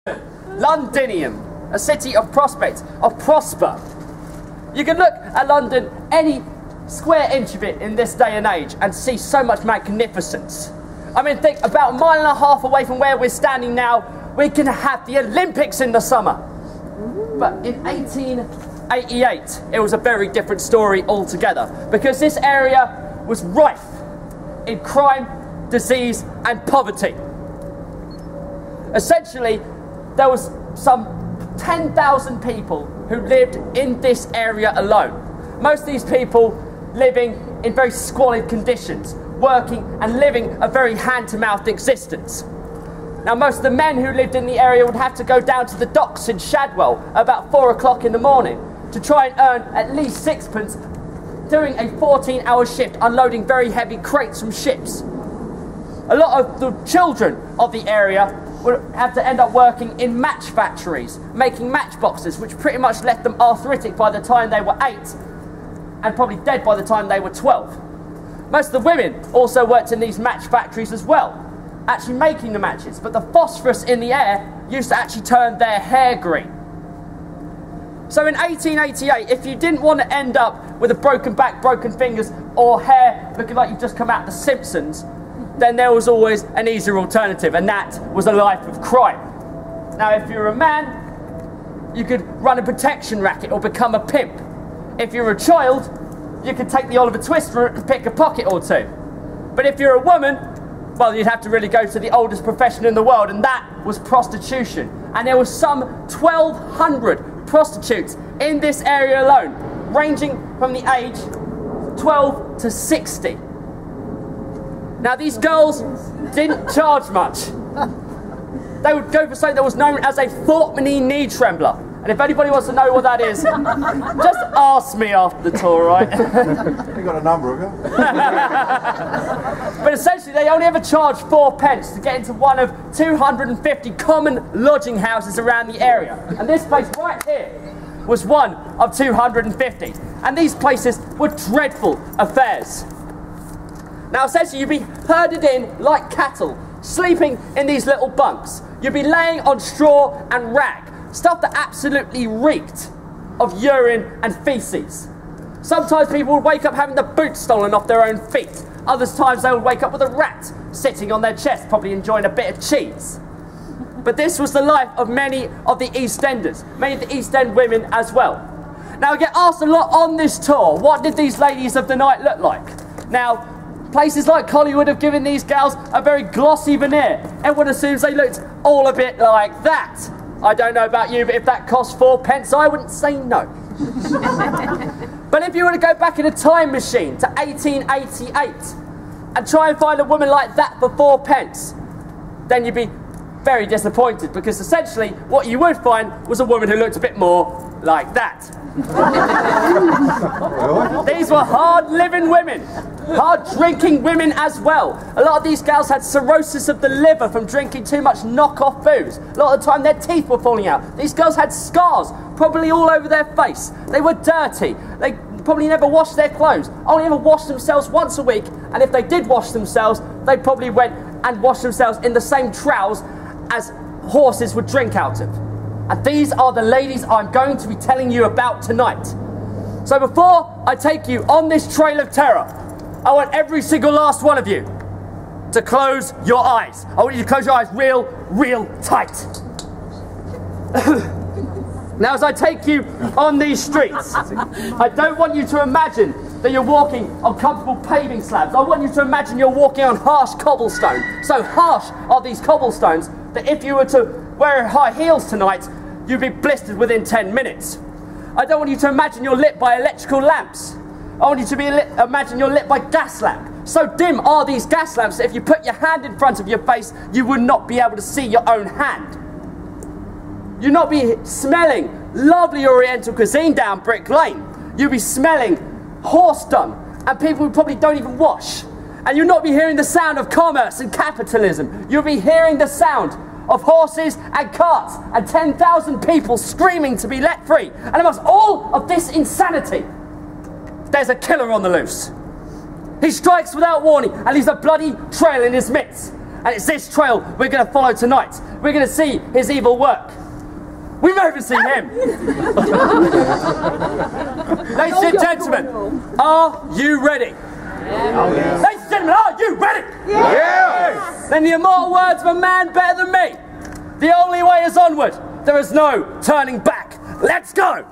Londinium, a city of prospect, of prosper. You can look at London, any square inch of it in this day and age, and see so much magnificence. I mean, think about 1.5 miles away from where we're standing now, we can have the Olympics in the summer. But in 1888, it was a very different story altogether, because this area was rife in crime, disease, and poverty. Essentially, there was some 10,000 people who lived in this area alone. Most of these people living in very squalid conditions, working and living a very hand-to-mouth existence. Now, most of the men who lived in the area would have to go down to the docks in Shadwell about 4 o'clock in the morning to try and earn at least sixpence, doing a 14-hour shift unloading very heavy crates from ships. A lot of the children of the area would have to end up working in match factories, making matchboxes, which pretty much left them arthritic by the time they were 8 and probably dead by the time they were 12. Most of the women also worked in these match factories as well, actually making the matches, but the phosphorus in the air used to actually turn their hair green. So in 1888, if you didn't want to end up with a broken back, broken fingers, or hair looking like you've just come out of The Simpsons, then there was always an easier alternative, and that was a life of crime. Now, if you're a man, you could run a protection racket or become a pimp. If you're a child, you could take the Oliver Twist route and pick a pocket or two. But if you're a woman, well, you'd have to really go to the oldest profession in the world, and that was prostitution. And there was some 1,200 prostitutes in this area alone, ranging from the age 12 to 60. Now, these girls didn't charge much. They would go for something that was known as a Fortney knee trembler. And if anybody wants to know what that is, just ask me after the tour, right? You got a number of you. But essentially, they only ever charged 4 pence to get into one of 250 common lodging houses around the area. And this place right here was one of 250. And these places were dreadful affairs. Now, essentially, you'd be herded in like cattle, sleeping in these little bunks. You'd be laying on straw and rag, stuff that absolutely reeked of urine and feces. Sometimes people would wake up having the boots stolen off their own feet. Other times they would wake up with a rat sitting on their chest, probably enjoying a bit of cheese. But this was the life of many of the East Enders, many of the East End women as well. Now, I get asked a lot on this tour, what did these ladies of the night look like? Now, places like Hollywood have given these gals a very glossy veneer. Everyone assumes they looked all a bit like that. I don't know about you, but if that cost 4 pence, I wouldn't say no. But if you were to go back in a time machine to 1888 and try and find a woman like that for 4 pence, then you'd be very disappointed, because essentially what you would find was a woman who looked a bit more like that. These were hard-living women, hard-drinking women as well. A lot of these gals had cirrhosis of the liver from drinking too much knock-off booze. A lot of the time their teeth were falling out. These girls had scars, probably all over their face. They were dirty. They probably never washed their clothes, only ever washed themselves once a week, and if they did wash themselves, they probably went and washed themselves in the same trowels as horses would drink out of. And these are the ladies I'm going to be telling you about tonight. So before I take you on this trail of terror, I want every single last one of you to close your eyes. I want you to close your eyes real tight. Now, as I take you on these streets, I don't want you to imagine that you're walking on comfortable paving slabs. I want you to imagine you're walking on harsh cobblestone. So harsh are these cobblestones that if you were to wear high heels tonight, you'd be blistered within 10 minutes. I don't want you to imagine you're lit by electrical lamps. I want you to imagine you're lit by gas lamp. So dim are these gas lamps that if you put your hand in front of your face, you would not be able to see your own hand. You'd not be smelling lovely Oriental cuisine down Brick Lane. You'd be smelling horse dung and people who probably don't even wash. And you'll not be hearing the sound of commerce and capitalism. You'll be hearing the sound of horses and carts and 10,000 people screaming to be let free. And amongst all of this insanity, there's a killer on the loose. He strikes without warning and leaves a bloody trail in his midst. And it's this trail we're going to follow tonight. We're going to see his evil work. We've never seen him. Ladies and gentlemen, are you ready? Yeah. Ladies and gentlemen, are you ready? Yes. Then the immortal words of a man better than me. The only way is onward. There is no turning back. Let's go.